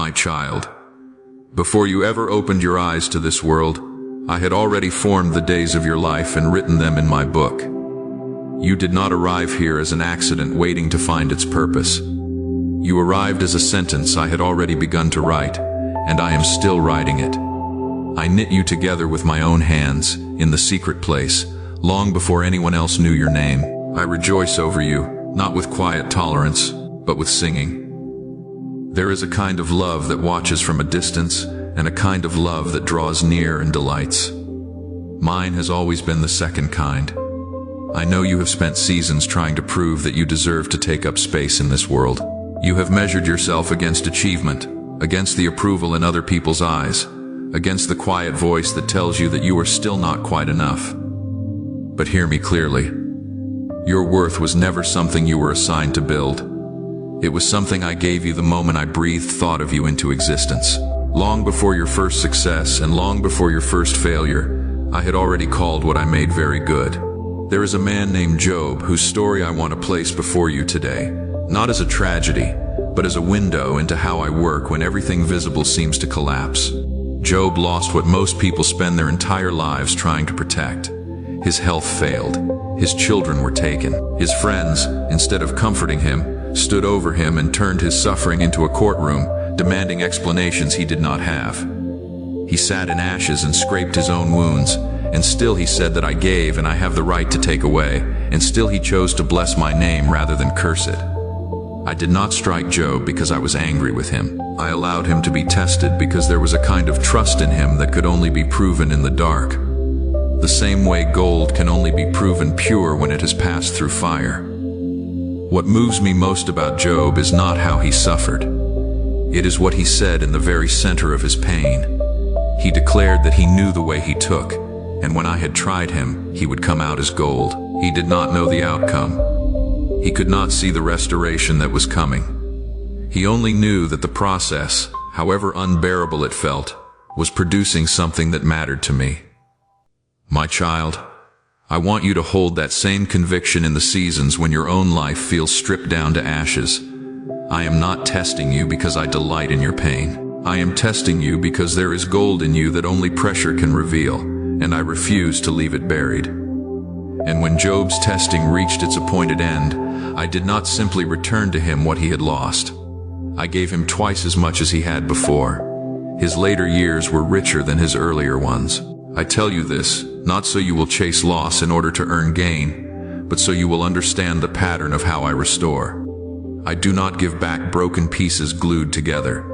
My child, before you ever opened your eyes to this world, I had already formed the days of your life and written them in my book. You did not arrive here as an accident waiting to find its purpose. You arrived as a sentence I had already begun to write, and I am still writing it. I knit you together with my own hands, in the secret place, long before anyone else knew your name. I rejoice over you, not with quiet tolerance, but with singing. There is a kind of love that watches from a distance, and a kind of love that draws near and delights. Mine has always been the second kind. I know you have spent seasons trying to prove that you deserve to take up space in this world. You have measured yourself against achievement, against the approval in other people's eyes, against the quiet voice that tells you that you are still not quite enough. But hear me clearly. Your worth was never something you were assigned to build. It was something I gave you the moment I breathed thought of you into existence. Long before your first success and long before your first failure, I had already called what I made very good. There is a man named Job whose story I want to place before you today, not as a tragedy, but as a window into how I work when everything visible seems to collapse. Job lost what most people spend their entire lives trying to protect. His health failed. His children were taken. His friends, instead of comforting him, stood over him and turned his suffering into a courtroom, demanding explanations he did not have. He sat in ashes and scraped his own wounds, and still he said that I gave and I have the right to take away, and still he chose to bless my name rather than curse it. I did not strike Job because I was angry with him. I allowed him to be tested because there was a kind of trust in him that could only be proven in the dark. The same way gold can only be proven pure when it has passed through fire. What moves me most about Job is not how he suffered. It is what he said in the very center of his pain. He declared that he knew the way he took, and when I had tried him, he would come out as gold. He did not know the outcome. He could not see the restoration that was coming. He only knew that the process, however unbearable it felt, was producing something that mattered to me. My child, I want you to hold that same conviction in the seasons when your own life feels stripped down to ashes. I am not testing you because I delight in your pain. I am testing you because there is gold in you that only pressure can reveal, and I refuse to leave it buried. And when Job's testing reached its appointed end, I did not simply return to him what he had lost. I gave him twice as much as he had before. His later years were richer than his earlier ones. I tell you this, not so you will chase loss in order to earn gain, but so you will understand the pattern of how I restore. I do not give back broken pieces glued together.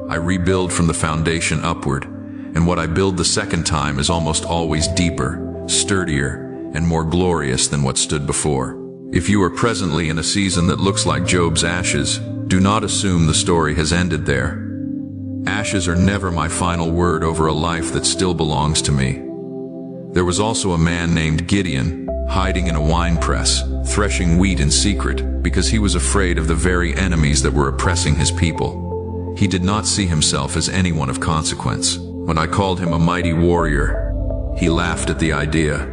I rebuild from the foundation upward, and what I build the second time is almost always deeper, sturdier, and more glorious than what stood before. If you are presently in a season that looks like Job's ashes, do not assume the story has ended there. Ashes are never my final word over a life that still belongs to me. There was also a man named Gideon, hiding in a wine press, threshing wheat in secret, because he was afraid of the very enemies that were oppressing his people. He did not see himself as anyone of consequence. When I called him a mighty warrior, he laughed at the idea,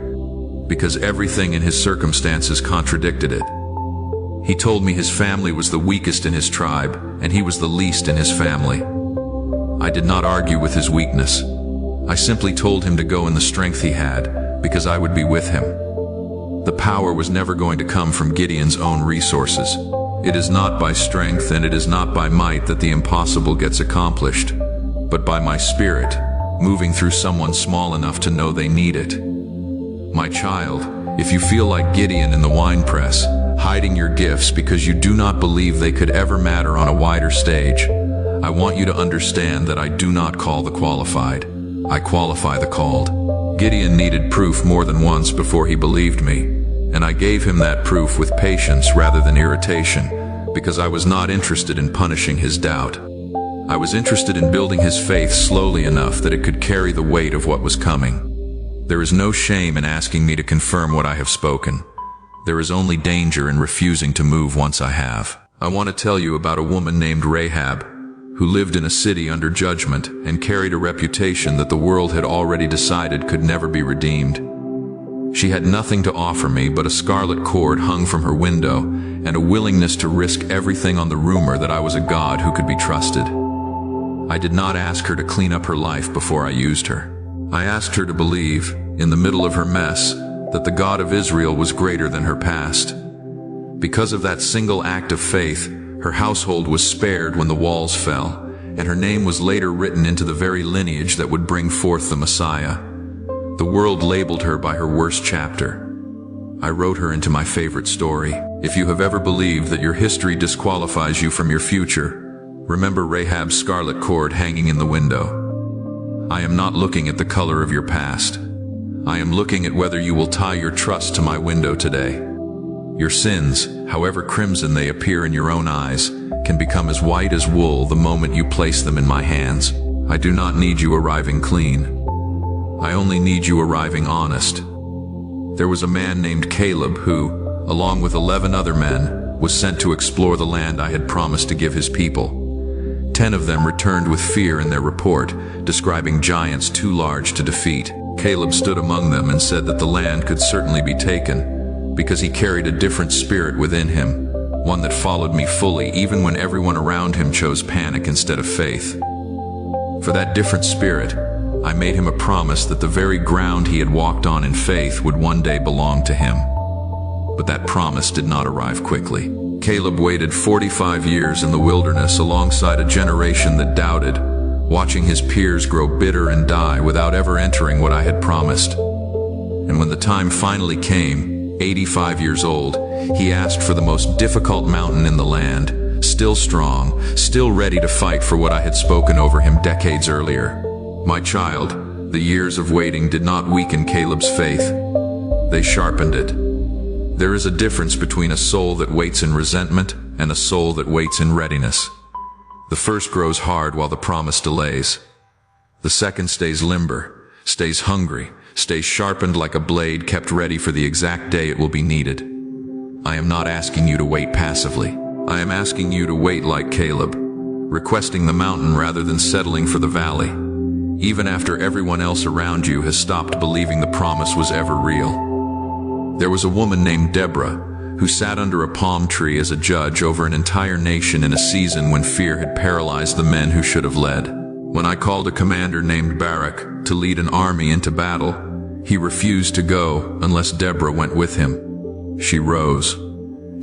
because everything in his circumstances contradicted it. He told me his family was the weakest in his tribe, and he was the least in his family. I did not argue with his weakness. I simply told him to go in the strength he had, because I would be with him. The power was never going to come from Gideon's own resources. It is not by strength and it is not by might that the impossible gets accomplished, but by my spirit, moving through someone small enough to know they need it. My child, if you feel like Gideon in the winepress, hiding your gifts because you do not believe they could ever matter on a wider stage, I want you to understand that I do not call the qualified. I qualify the called. Gideon needed proof more than once before he believed me, and I gave him that proof with patience rather than irritation, because I was not interested in punishing his doubt. I was interested in building his faith slowly enough that it could carry the weight of what was coming. There is no shame in asking me to confirm what I have spoken. There is only danger in refusing to move once I have. I want to tell you about a woman named Rahab, who lived in a city under judgment and carried a reputation that the world had already decided could never be redeemed. She had nothing to offer me but a scarlet cord hung from her window and a willingness to risk everything on the rumor that I was a god who could be trusted. I did not ask her to clean up her life before I used her. I asked her to believe, in the middle of her mess, that the God of Israel was greater than her past. Because of that single act of faith, her household was spared when the walls fell, and her name was later written into the very lineage that would bring forth the Messiah. The world labeled her by her worst chapter. I wrote her into my favorite story. If you have ever believed that your history disqualifies you from your future, remember Rahab's scarlet cord hanging in the window. I am not looking at the color of your past. I am looking at whether you will tie your trust to my window today. Your sins, however crimson they appear in your own eyes, can become as white as wool the moment you place them in my hands. I do not need you arriving clean. I only need you arriving honest. There was a man named Caleb who, along with 11 other men, was sent to explore the land I had promised to give his people. 10 of them returned with fear in their report, describing giants too large to defeat. Caleb stood among them and said that the land could certainly be taken, because he carried a different spirit within him, one that followed me fully even when everyone around him chose panic instead of faith. For that different spirit, I made him a promise that the very ground he had walked on in faith would one day belong to him. But that promise did not arrive quickly. Caleb waited 45 years in the wilderness alongside a generation that doubted, watching his peers grow bitter and die without ever entering what I had promised. And when the time finally came, 85 years old, he asked for the most difficult mountain in the land, still strong, still ready to fight for what I had spoken over him decades earlier. My child, the years of waiting did not weaken Caleb's faith. They sharpened it. There is a difference between a soul that waits in resentment and a soul that waits in readiness. The first grows hard while the promise delays. The second stays limber, stays hungry, stays sharpened like a blade kept ready for the exact day it will be needed. I am not asking you to wait passively. I am asking you to wait like Caleb, requesting the mountain rather than settling for the valley, even after everyone else around you has stopped believing the promise was ever real. There was a woman named Deborah who sat under a palm tree as a judge over an entire nation in a season when fear had paralyzed the men who should have led. When I called a commander named Barak to lead an army into battle, he refused to go unless Deborah went with him. She rose.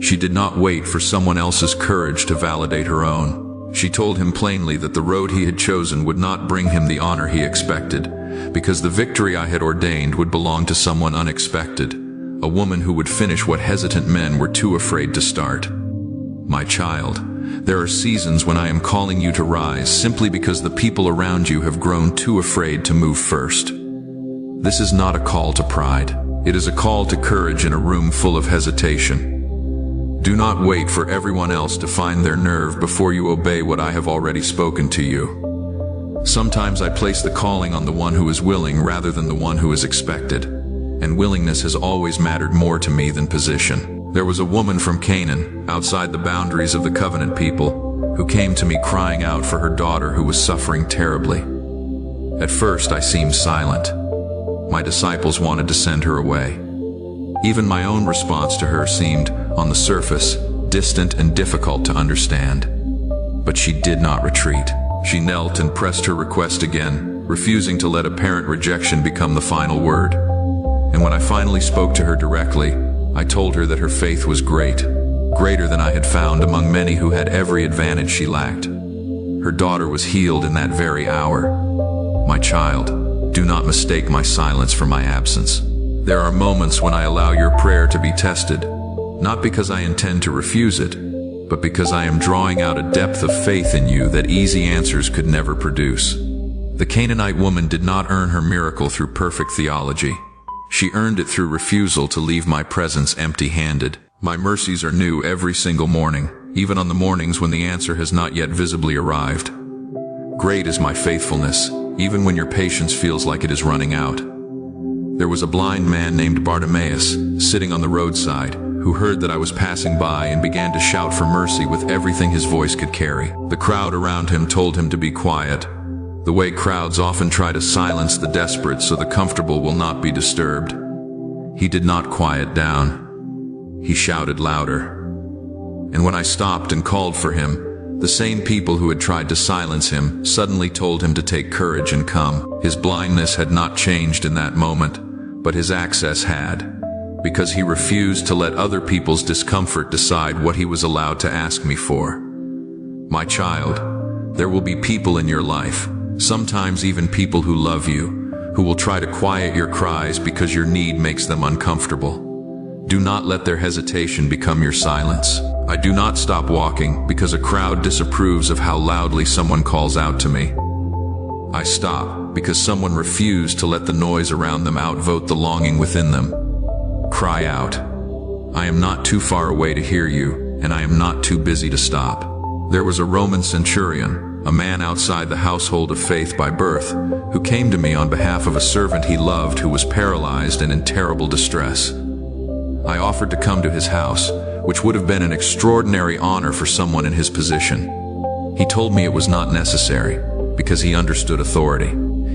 She did not wait for someone else's courage to validate her own. She told him plainly that the road he had chosen would not bring him the honor he expected, because the victory I had ordained would belong to someone unexpected, a woman who would finish what hesitant men were too afraid to start. My child, there are seasons when I am calling you to rise simply because the people around you have grown too afraid to move first. This is not a call to pride. It is a call to courage in a room full of hesitation. Do not wait for everyone else to find their nerve before you obey what I have already spoken to you. Sometimes I place the calling on the one who is willing rather than the one who is expected, and willingness has always mattered more to me than position. There was a woman from Canaan, outside the boundaries of the covenant people, who came to me crying out for her daughter who was suffering terribly. At first I seemed silent. My disciples wanted to send her away. Even my own response to her seemed, on the surface, distant and difficult to understand. But she did not retreat. She knelt and pressed her request again, refusing to let apparent rejection become the final word. And when I finally spoke to her directly, I told her that her faith was great, greater than I had found among many who had every advantage she lacked. Her daughter was healed in that very hour. My child, do not mistake my silence for my absence. There are moments when I allow your prayer to be tested, not because I intend to refuse it, but because I am drawing out a depth of faith in you that easy answers could never produce. The Canaanite woman did not earn her miracle through perfect theology. She earned it through refusal to leave my presence empty-handed. My mercies are new every single morning, even on the mornings when the answer has not yet visibly arrived. Great is my faithfulness, even when your patience feels like it is running out. There was a blind man named Bartimaeus, sitting on the roadside, who heard that I was passing by and began to shout for mercy with everything his voice could carry. The crowd around him told him to be quiet, the way crowds often try to silence the desperate so the comfortable will not be disturbed. He did not quiet down. He shouted louder. And when I stopped and called for him, The same people who had tried to silence him suddenly told him to take courage and come. His blindness had not changed in that moment, but his access had, because he refused to let other people's discomfort decide what he was allowed to ask me for. My child, there will be people in your life, sometimes even people who love you, who will try to quiet your cries because your need makes them uncomfortable. Do not let their hesitation become your silence. I do not stop walking because a crowd disapproves of how loudly someone calls out to me. I stop because someone refused to let the noise around them outvote the longing within them. Cry out. I am not too far away to hear you, and I am not too busy to stop. There was a Roman centurion, a man outside the household of faith by birth, who came to me on behalf of a servant he loved who was paralyzed and in terrible distress. I offered to come to his house, which would have been an extraordinary honor for someone in his position. He told me it was not necessary, because he understood authority.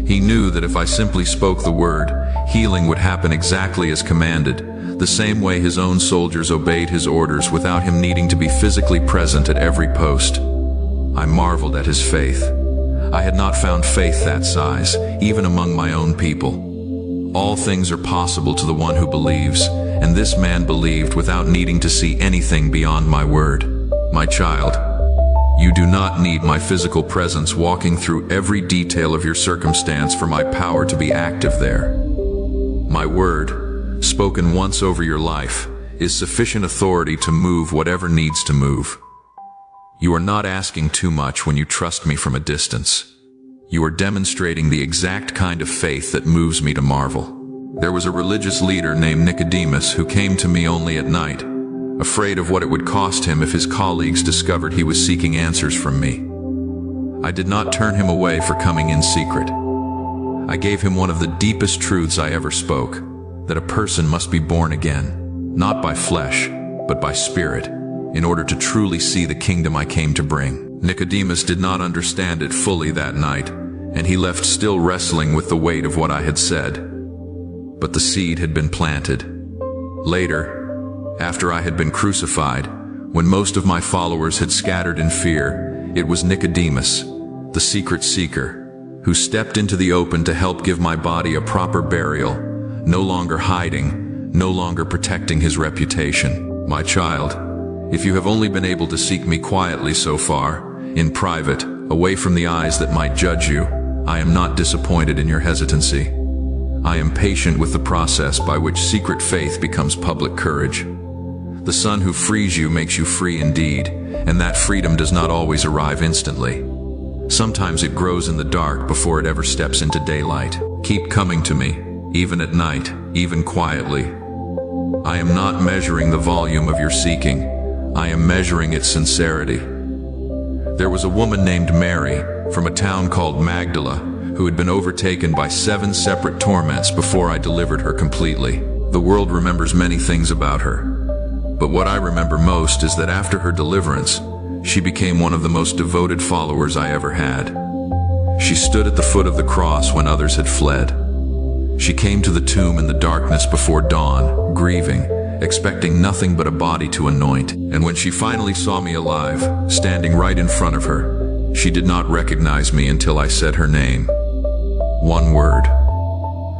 He knew that if I simply spoke the word, healing would happen exactly as commanded, the same way his own soldiers obeyed his orders without him needing to be physically present at every post. I marveled at his faith. I had not found faith that size, even among my own people. All things are possible to the one who believes, and this man believed without needing to see anything beyond my word. My child, you do not need my physical presence walking through every detail of your circumstance for my power to be active there. My word, spoken once over your life, is sufficient authority to move whatever needs to move. You are not asking too much when you trust me from a distance. You are demonstrating the exact kind of faith that moves me to marvel. There was a religious leader named Nicodemus who came to me only at night, afraid of what it would cost him if his colleagues discovered he was seeking answers from me. I did not turn him away for coming in secret. I gave him one of the deepest truths I ever spoke, that a person must be born again, not by flesh, but by spirit, in order to truly see the kingdom I came to bring. Nicodemus did not understand it fully that night, and he left still wrestling with the weight of what I had said. But the seed had been planted. Later, after I had been crucified, when most of my followers had scattered in fear, it was Nicodemus, the secret seeker, who stepped into the open to help give my body a proper burial, no longer hiding, no longer protecting his reputation. My child, if you have only been able to seek me quietly so far, in private, away from the eyes that might judge you, I am not disappointed in your hesitancy. I am patient with the process by which secret faith becomes public courage. The sun who frees you makes you free indeed, and that freedom does not always arrive instantly. Sometimes it grows in the dark before it ever steps into daylight. Keep coming to me, even at night, even quietly. I am not measuring the volume of your seeking. I am measuring its sincerity. There was a woman named Mary, from a town called Magdala, who had been overtaken by 7 separate torments before I delivered her completely. The world remembers many things about her, but what I remember most is that after her deliverance, she became one of the most devoted followers I ever had. She stood at the foot of the cross when others had fled. She came to the tomb in the darkness before dawn, grieving, expecting nothing but a body to anoint. And when she finally saw me alive, standing right in front of her, she did not recognize me until I said her name. One word.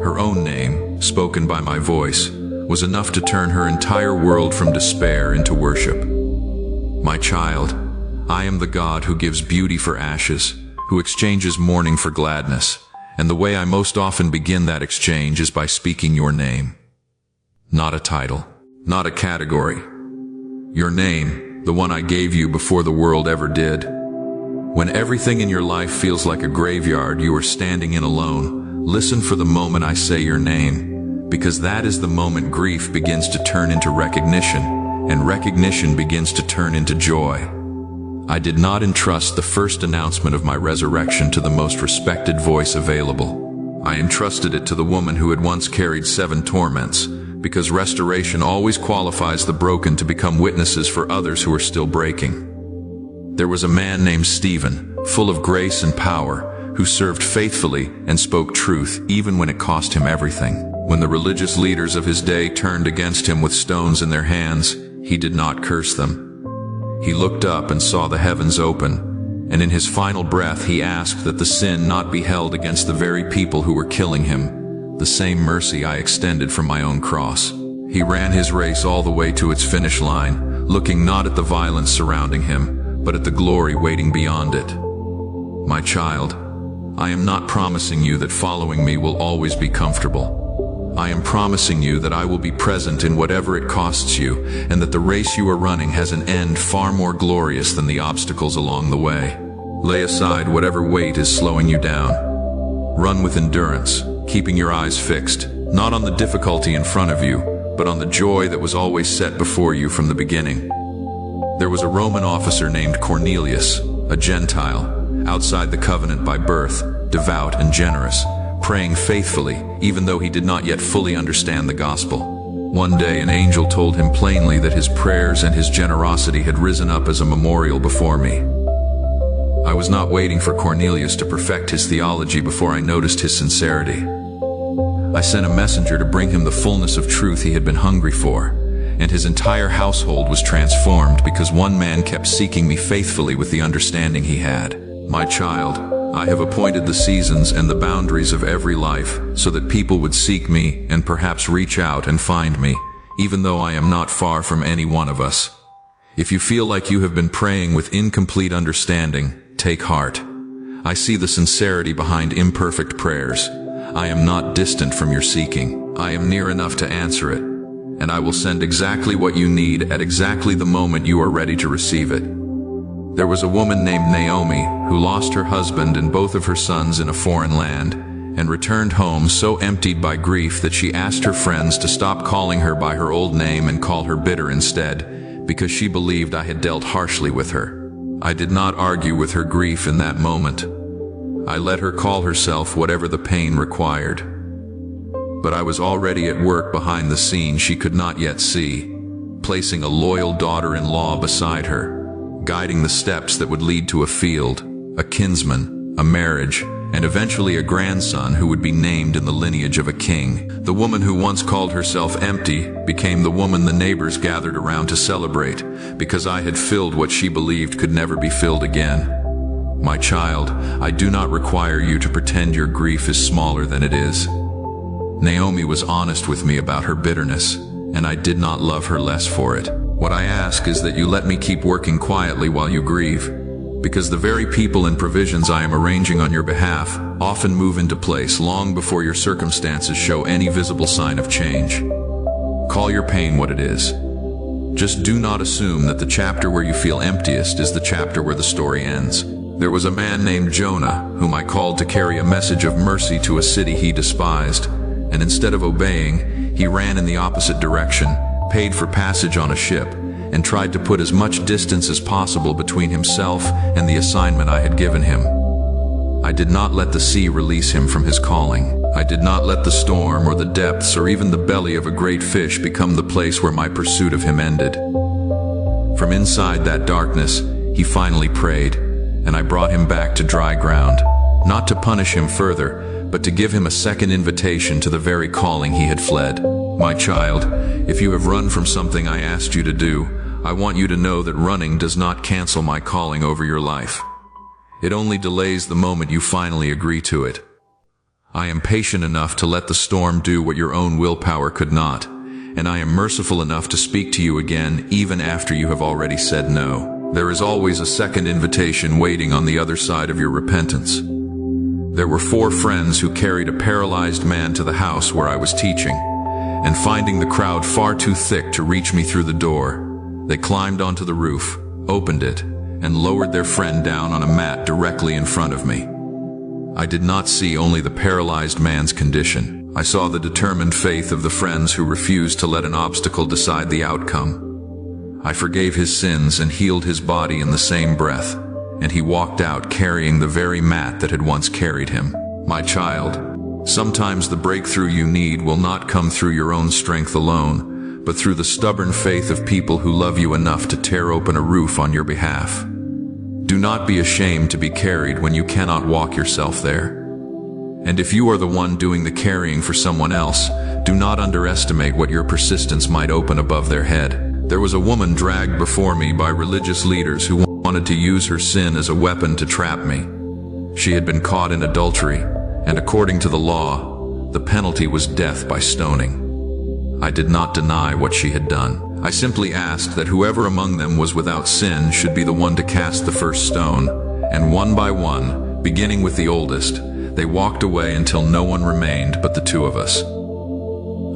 Her own name, spoken by my voice, was enough to turn her entire world from despair into worship. My child, I am the God who gives beauty for ashes, who exchanges mourning for gladness, and the way I most often begin that exchange is by speaking your name. Not a title, not a category. Your name, the one I gave you before the world ever did. When everything in your life feels like a graveyard you are standing in alone, listen for the moment I say your name, because that is the moment grief begins to turn into recognition, and recognition begins to turn into joy. I did not entrust the first announcement of my resurrection to the most respected voice available. I entrusted it to the woman who had once carried 7 torments, because restoration always qualifies the broken to become witnesses for others who are still breaking. There was a man named Stephen, full of grace and power, who served faithfully and spoke truth even when it cost him everything. When the religious leaders of his day turned against him with stones in their hands, he did not curse them. He looked up and saw the heavens open, and in his final breath he asked that the sin not be held against the very people who were killing him, the same mercy I extended from my own cross. He ran his race all the way to its finish line, looking not at the violence surrounding him, but at the glory waiting beyond it. My child, I am not promising you that following me will always be comfortable. I am promising you that I will be present in whatever it costs you, and that the race you are running has an end far more glorious than the obstacles along the way. Lay aside whatever weight is slowing you down. Run with endurance, keeping your eyes fixed, not on the difficulty in front of you, but on the joy that was always set before you from the beginning. There was a Roman officer named Cornelius, a Gentile, outside the covenant by birth, devout and generous, praying faithfully, even though he did not yet fully understand the gospel. One day an angel told him plainly that his prayers and his generosity had risen up as a memorial before me. I was not waiting for Cornelius to perfect his theology before I noticed his sincerity. I sent a messenger to bring him the fullness of truth he had been hungry for, and his entire household was transformed because one man kept seeking me faithfully with the understanding he had. My child, I have appointed the seasons and the boundaries of every life so that people would seek me and perhaps reach out and find me, even though I am not far from any one of us. If you feel like you have been praying with incomplete understanding, take heart. I see the sincerity behind imperfect prayers. I am not distant from your seeking. I am near enough to answer it, and I will send exactly what you need at exactly the moment you are ready to receive it. There was a woman named Naomi who lost her husband and both of her sons in a foreign land and returned home so emptied by grief that she asked her friends to stop calling her by her old name and call her bitter instead, because she believed I had dealt harshly with her. I did not argue with her grief in that moment. I let her call herself whatever the pain required. But I was already at work behind the scene she could not yet see, placing a loyal daughter-in-law beside her, guiding the steps that would lead to a field, a kinsman, a marriage, and eventually a grandson who would be named in the lineage of a king. The woman who once called herself empty became the woman the neighbors gathered around to celebrate, because I had filled what she believed could never be filled again. My child, I do not require you to pretend your grief is smaller than it is. Naomi was honest with me about her bitterness, and I did not love her less for it. What I ask is that you let me keep working quietly while you grieve, because the very people and provisions I am arranging on your behalf often move into place long before your circumstances show any visible sign of change. Call your pain what it is. Just do not assume that the chapter where you feel emptiest is the chapter where the story ends. There was a man named Jonah, whom I called to carry a message of mercy to a city he despised, and instead of obeying, he ran in the opposite direction, paid for passage on a ship, and tried to put as much distance as possible between himself and the assignment I had given him. I did not let the sea release him from his calling. I did not let the storm or the depths or even the belly of a great fish become the place where my pursuit of him ended. From inside that darkness, he finally prayed, and I brought him back to dry ground, not to punish him further, but to give him a second invitation to the very calling he had fled. My child, if you have run from something I asked you to do, I want you to know that running does not cancel my calling over your life. It only delays the moment you finally agree to it. I am patient enough to let the storm do what your own willpower could not, and I am merciful enough to speak to you again even after you have already said no. There is always a second invitation waiting on the other side of your repentance. There were 4 friends who carried a paralyzed man to the house where I was teaching, and finding the crowd far too thick to reach me through the door, they climbed onto the roof, opened it, and lowered their friend down on a mat directly in front of me. I did not see only the paralyzed man's condition. I saw the determined faith of the friends who refused to let an obstacle decide the outcome. I forgave his sins and healed his body in the same breath, and he walked out carrying the very mat that had once carried him. My child, sometimes the breakthrough you need will not come through your own strength alone, but through the stubborn faith of people who love you enough to tear open a roof on your behalf. Do not be ashamed to be carried when you cannot walk yourself there. And if you are the one doing the carrying for someone else, do not underestimate what your persistence might open above their head. There was a woman dragged before me by religious leaders who wanted to use her sin as a weapon to trap me. She had been caught in adultery, and according to the law, the penalty was death by stoning. I did not deny what she had done. I simply asked that whoever among them was without sin should be the one to cast the first stone, and one by one, beginning with the oldest, they walked away until no one remained but the two of us.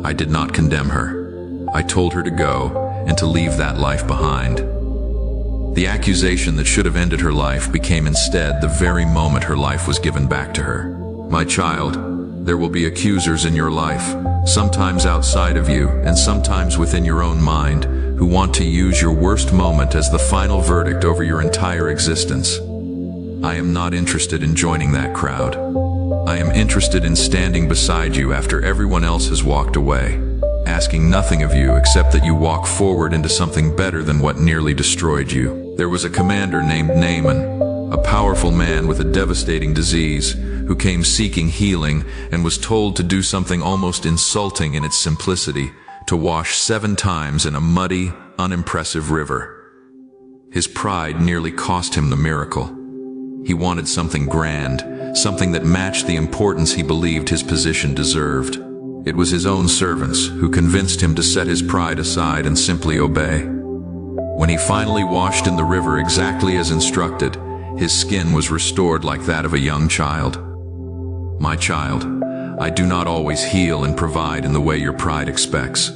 I did not condemn her. I told her to go and to leave that life behind. The accusation that should have ended her life became instead the very moment her life was given back to her. My child, there will be accusers in your life, sometimes outside of you and sometimes within your own mind, who want to use your worst moment as the final verdict over your entire existence. I am not interested in joining that crowd. I am interested in standing beside you after everyone else has walked away, asking nothing of you except that you walk forward into something better than what nearly destroyed you. There was a commander named Naaman, a powerful man with a devastating disease, who came seeking healing and was told to do something almost insulting in its simplicity, to wash 7 times in a muddy, unimpressive river. His pride nearly cost him the miracle. He wanted something grand, something that matched the importance he believed his position deserved. It was his own servants who convinced him to set his pride aside and simply obey. When he finally washed in the river exactly as instructed, his skin was restored like that of a young child. My child, I do not always heal and provide in the way your pride expects.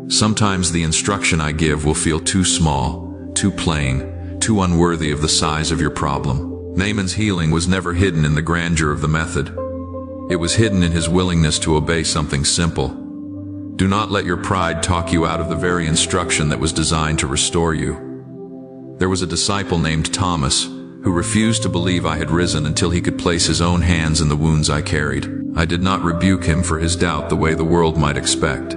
Sometimes the instruction I give will feel too small, too plain, too unworthy of the size of your problem. Naaman's healing was never hidden in the grandeur of the method. It was hidden in his willingness to obey something simple. Do not let your pride talk you out of the very instruction that was designed to restore you. There was a disciple named Thomas, who refused to believe I had risen until he could place his own hands in the wounds I carried. I did not rebuke him for his doubt the way the world might expect.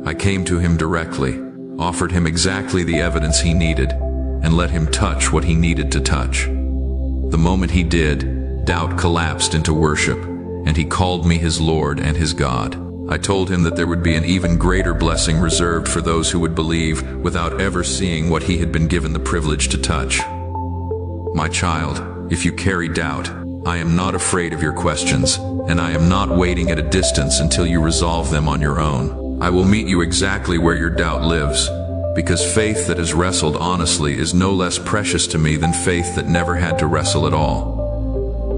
I came to him directly, offered him exactly the evidence he needed, and let him touch what he needed to touch. The moment he did, doubt collapsed into worship, and he called me his Lord and his God. I told him that there would be an even greater blessing reserved for those who would believe without ever seeing what he had been given the privilege to touch. My child, if you carry doubt, I am not afraid of your questions, and I am not waiting at a distance until you resolve them on your own. I will meet you exactly where your doubt lives, because faith that has wrestled honestly is no less precious to me than faith that never had to wrestle at all.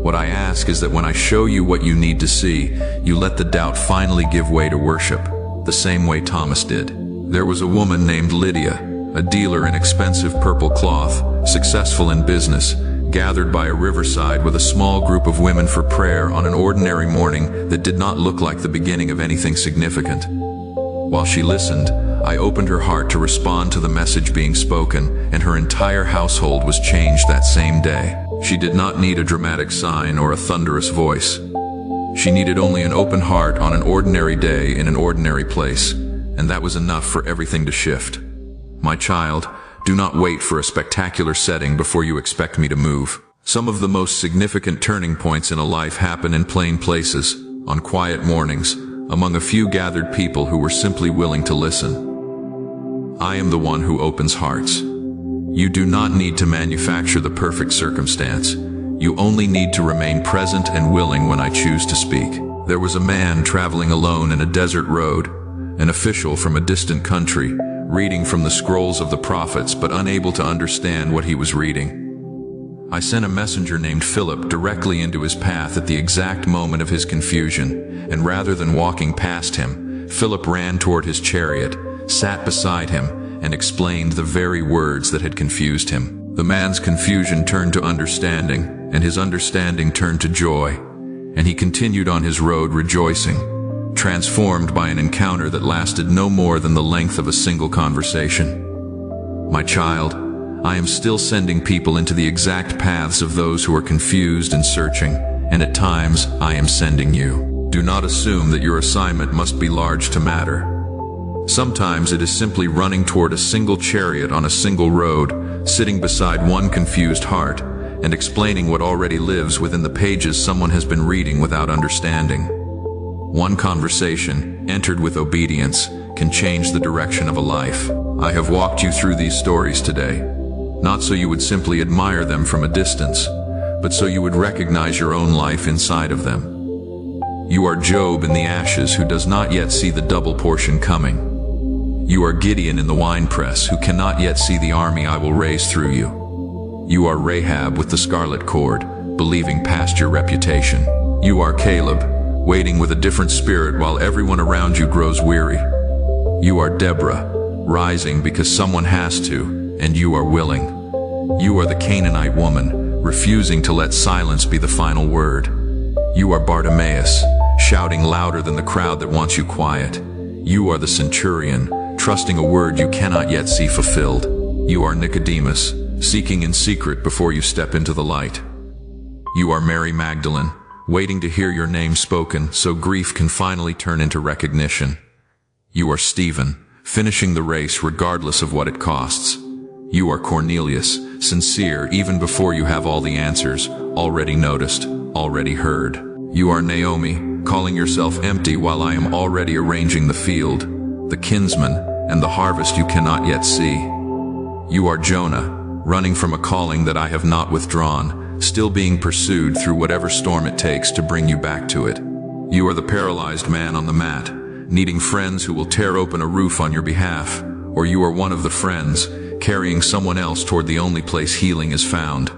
What I ask is that when I show you what you need to see, you let the doubt finally give way to worship, the same way Thomas did. There was a woman named Lydia, a dealer in expensive purple cloth, successful in business, gathered by a riverside with a small group of women for prayer on an ordinary morning that did not look like the beginning of anything significant. While she listened, I opened her heart to respond to the message being spoken, and her entire household was changed that same day. She did not need a dramatic sign or a thunderous voice. She needed only an open heart on an ordinary day in an ordinary place, and that was enough for everything to shift. My child, do not wait for a spectacular setting before you expect me to move. Some of the most significant turning points in a life happen in plain places, on quiet mornings, among a few gathered people who were simply willing to listen. I am the one who opens hearts. You do not need to manufacture the perfect circumstance. You only need to remain present and willing when I choose to speak. There was a man traveling alone in a desert road, an official from a distant country, reading from the scrolls of the prophets but unable to understand what he was reading. I sent a messenger named Philip directly into his path at the exact moment of his confusion, and rather than walking past him, Philip ran toward his chariot, sat beside him, and explained the very words that had confused him. The man's confusion turned to understanding, and his understanding turned to joy, and he continued on his road rejoicing, transformed by an encounter that lasted no more than the length of a single conversation. My child, I am still sending people into the exact paths of those who are confused and searching, and at times I am sending you. Do not assume that your assignment must be large to matter. Sometimes it is simply running toward a single chariot on a single road, sitting beside one confused heart, and explaining what already lives within the pages someone has been reading without understanding. One conversation, entered with obedience, can change the direction of a life. I have walked you through these stories today, not so you would simply admire them from a distance, but so you would recognize your own life inside of them. You are Job in the ashes who does not yet see the double portion coming. You are Gideon in the winepress who cannot yet see the army I will raise through you. You are Rahab with the scarlet cord, believing past your reputation. You are Caleb, waiting with a different spirit while everyone around you grows weary. You are Deborah, rising because someone has to, and you are willing. You are the Canaanite woman, refusing to let silence be the final word. You are Bartimaeus, shouting louder than the crowd that wants you quiet. You are the centurion, trusting a word you cannot yet see fulfilled. You are Nicodemus, seeking in secret before you step into the light. You are Mary Magdalene, waiting to hear your name spoken so grief can finally turn into recognition. You are Stephen, finishing the race regardless of what it costs. You are Cornelius, sincere even before you have all the answers, already noticed, already heard. You are Naomi, calling yourself empty while I am already arranging the field, the kinsman, and the harvest you cannot yet see. You are Jonah, running from a calling that I have not withdrawn, still being pursued through whatever storm it takes to bring you back to it. You are the paralyzed man on the mat, needing friends who will tear open a roof on your behalf, or you are one of the friends, carrying someone else toward the only place healing is found.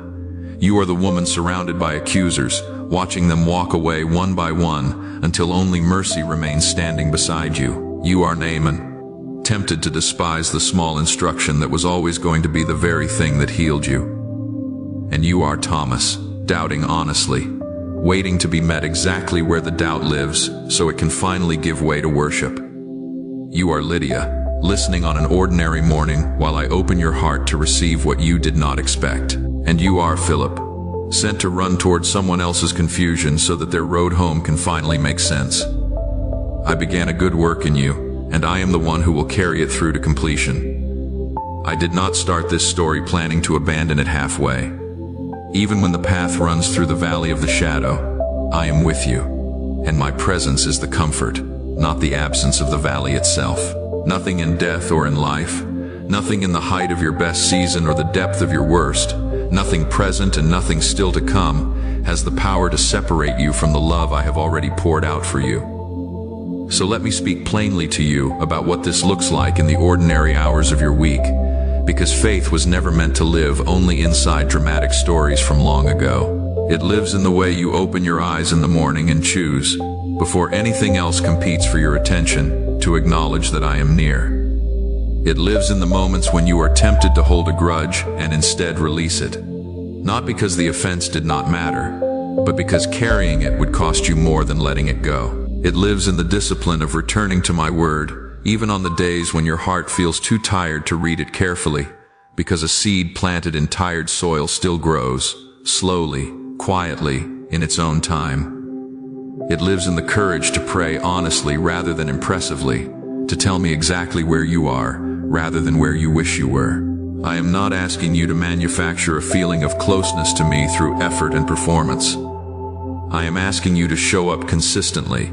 You are the woman surrounded by accusers, watching them walk away one by one until only mercy remains standing beside you. You are Naaman, tempted to despise the small instruction that was always going to be the very thing that healed you. And you are Thomas, doubting honestly, waiting to be met exactly where the doubt lives so it can finally give way to worship. You are Lydia, listening on an ordinary morning while I open your heart to receive what you did not expect. And you are Philip, sent to run toward someone else's confusion so that their road home can finally make sense. I began a good work in you, and I am the one who will carry it through to completion. I did not start this story planning to abandon it halfway. Even when the path runs through the valley of the shadow, I am with you, and my presence is the comfort, not the absence of the valley itself. Nothing in death or in life, nothing in the height of your best season or the depth of your worst, nothing present and nothing still to come, has the power to separate you from the love I have already poured out for you. So let me speak plainly to you about what this looks like in the ordinary hours of your week, because faith was never meant to live only inside dramatic stories from long ago. It lives in the way you open your eyes in the morning and choose, before anything else competes for your attention, to acknowledge that I am near. It lives in the moments when you are tempted to hold a grudge and instead release it. Not because the offense did not matter, but because carrying it would cost you more than letting it go. It lives in the discipline of returning to my word, even on the days when your heart feels too tired to read it carefully, because a seed planted in tired soil still grows, slowly, quietly, in its own time. It lives in the courage to pray honestly rather than impressively, to tell me exactly where you are, rather than where you wish you were. I am not asking you to manufacture a feeling of closeness to me through effort and performance. I am asking you to show up consistently,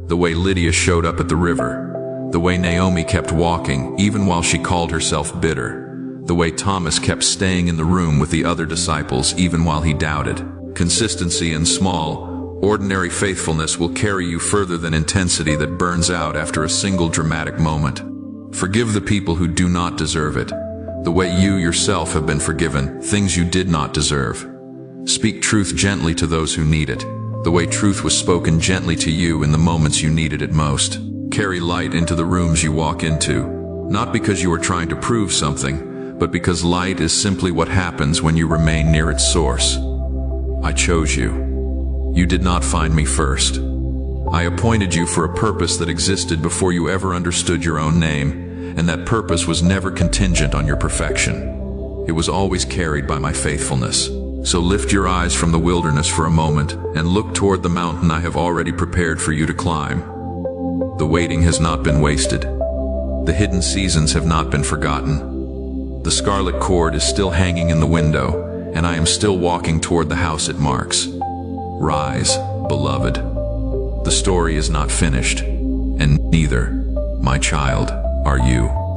the way Lydia showed up at the river, the way Naomi kept walking even while she called herself bitter, the way Thomas kept staying in the room with the other disciples even while he doubted. Consistency in small, ordinary faithfulness will carry you further than intensity that burns out after a single dramatic moment. Forgive the people who do not deserve it, the way you yourself have been forgiven, things you did not deserve. Speak truth gently to those who need it, the way truth was spoken gently to you in the moments you needed it most. Carry light into the rooms you walk into, not because you are trying to prove something, but because light is simply what happens when you remain near its source. I chose you. You did not find me first. I appointed you for a purpose that existed before you ever understood your own name, and that purpose was never contingent on your perfection. It was always carried by my faithfulness. So lift your eyes from the wilderness for a moment and look toward the mountain I have already prepared for you to climb. The waiting has not been wasted. The hidden seasons have not been forgotten. The scarlet cord is still hanging in the window, and I am still walking toward the house it marks. Rise, beloved. The story is not finished, and neither My child, are you?